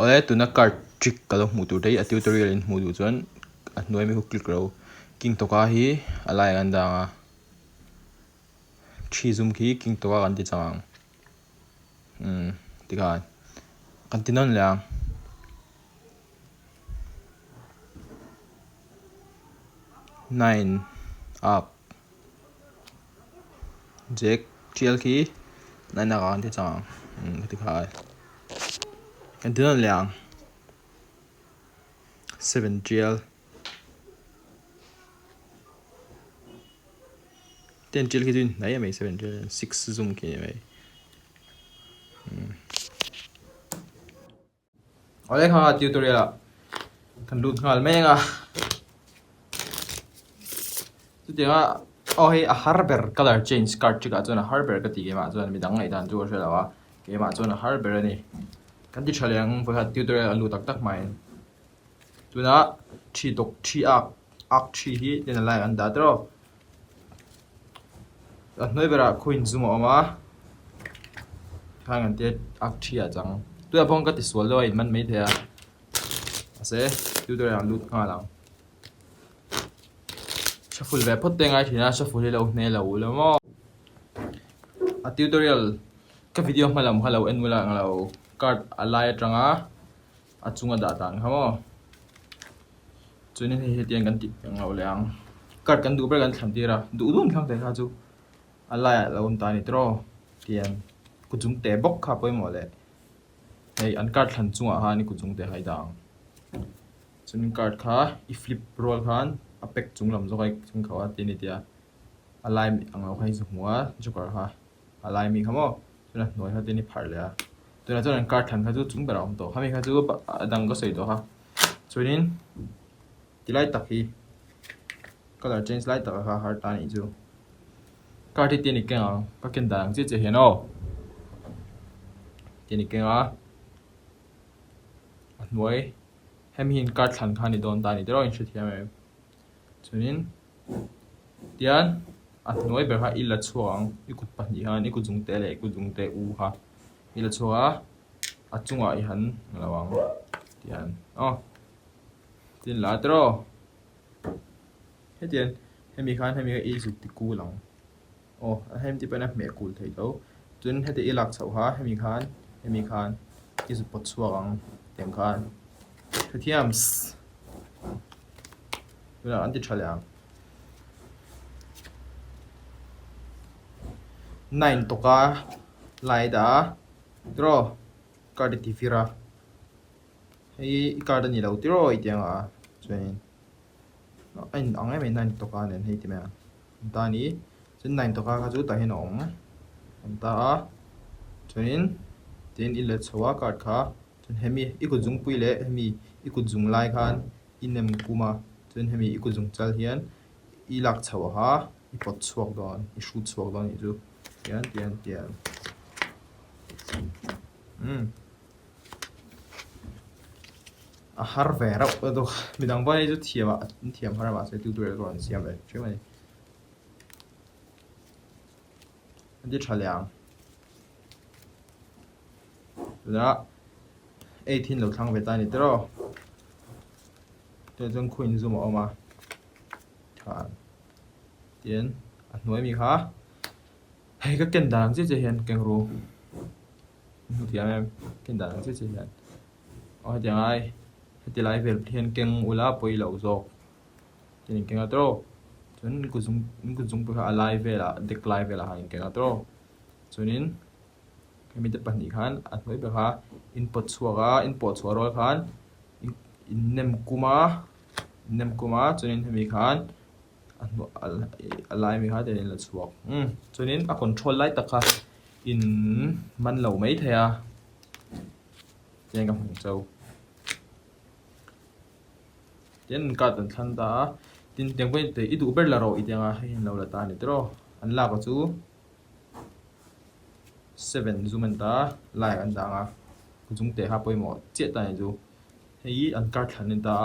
ole tu na card trick kalo mu tur dei a tutorial in mu du chuan a hnuai mi hu click ro king to ka hi alai an da nga thi zoom ki king to ka kan ti chang ti kan kan ti non lang nine up jack chial ki nine na kan ti chang ti kan kan ti non lang 7 gel 10 gel ki dun nai mai 7 gel 6 zoom ki mai ole kha tutorial kan lut ngal mai nga tu dia oh hey a harbor color change card chika chona harbor ka ti ge ma chona mi dang ngai dan chu a lawa ge ma chona harbor ni kan ti chhaleng vo ha tutorial alu tak tak mai tuna thi tok thi ak thi hi den lai an da tro a noi bera coin zoom oma khang an te ak thi a chang tu a bong ka ti sual lo in man mai the a ase tutorial alu nga lang shuffle ve phot te ngai thina shuffle lo ne lo mo a tutorial ka video malam halo en mula ngalo card alai atanga achunga da tang hamo chunin he tian kan ti ngau leang card kan du ber kan thlam tira du dum thlang te kha chu alai lo ta ni tro tian ku chung te bok kha poi mo le hei an card thlan chunga ha ni ku chung te hai dang chunin card kha I flip roll khan apek chunglam zo kai chung khawa ti ni tia alai angau khai zu huwa jokar ha alai mi khamo tuna noi ha ti ni phar le a tuna chuan card than kha chu chung beram to hami kha chu dang ko sei to ha chunin tilai takhi color change light tak ha har ta ni chu card ti ni ke ang ka ken dang che che heno ti ni ke a noi hem hin card than kha ni don ta ni dro in shi thiam em chunin tian a noi ber ha ila chuang ikut pani han ikut jung te le ikut jung te u ha ila chua a chunga I han lawang tian tin la tro he tian hemi khan hemi I zu ti ku lang hem ti pana me kul thei lo chun he te ilak chau ha hemi khan I zu pot chuang tem khan thiams ula anti chalang 9 to ka lai da draw card ti fira hei card ni lo tiro I tiang a chuan an angai me 9 to ka nen hei ti me ta ni chen 9 to ka chu ta hin ong an ta chuan tin ila chawa card kha chun hemi ikut jung pui le hemi ikut jung lai khan inem kuma chun hemi ikut jung chal hian I lak chawa ha I pot chuak don I shoot chuak don I chu tian a har ve ra do midang ba ni chu thiam har ma se tutorial ron siam le chwe andi chhalyang da 18 lo thang ve ta ni tro te jong khuin zoom oma than tian a hnuai mi kha hei ka ken dang che hian keng ru nu thiam em ken dang che hian tiang ai ti lai vel hian keng ula poi lo zo tin keng atro chun ku zung pa alai vela dek lai vela ha keng atro chunin kemi te pani khan a hnuai be kha input chuwa rol khan nem kuma chunin hemi khan alai mi kha te la chuak chunin a control light takha in man lo mai thaya tiang kam chau tian ka tan than ta tin tiang point te I du ber la ro I tianga hin lo la ta ni tro an la ko chu 7 zoom an ta lai an danga ku jung te ha poi mo che ta ni chu hei an card thlan in ta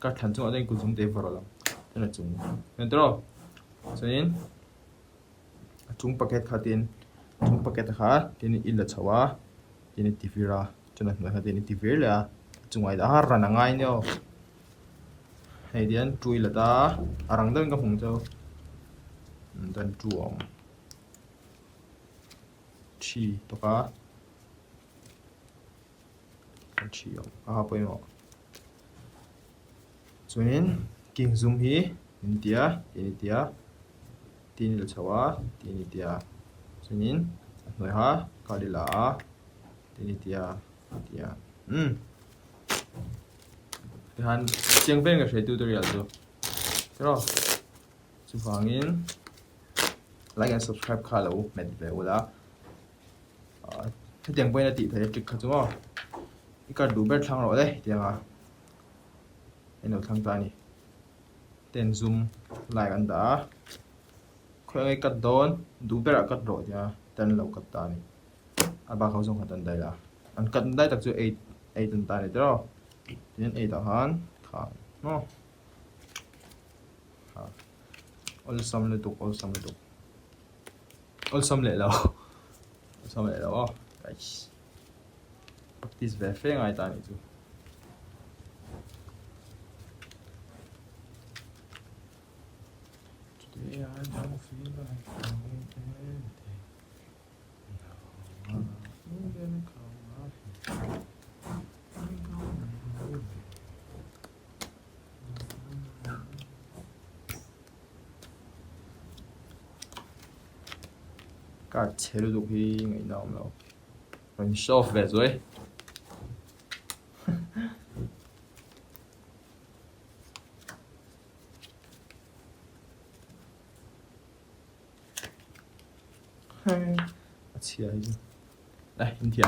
card thlan chu aden ku jung te vor la tena chung nen tro chuin chung packet khatin chung packet kha tin illa chawa tin tivira cho nên người ta đi tìm về là chúng ngoài đã ra là ngay nhau hay điên chui là ta arang đơn cái hùng châu đơn chuồng chi to cá chi ông bơi mà cho nên kinh zoom hi in tia tin là chawa tin tia cho nên người ha có đi là tin tia han tiếng bên cái tutorial rồi rồi chú phangin like and subscribe khá là mệt về ula tiếng bên là tỷ thấy trực khá đúng không cái đủ bét thang rồi đấy tiếng à anh nào thang ta này tên zoom lại anh đã khơi cái cắt đón đủ bét cắt rồi nha tên lâu cắt ta này ba khâu dùng hạt đây là anh cắt đây tập cho 8 8 ta này đó nên 8 han khá no all sum lại tục all sum lại lâu guys practice về phê ngay ta này chứ today I don't feel like doing anything no I'm gonna come out cả chế độ khi ngày nào đâu mình show về rồi chia đây in thiền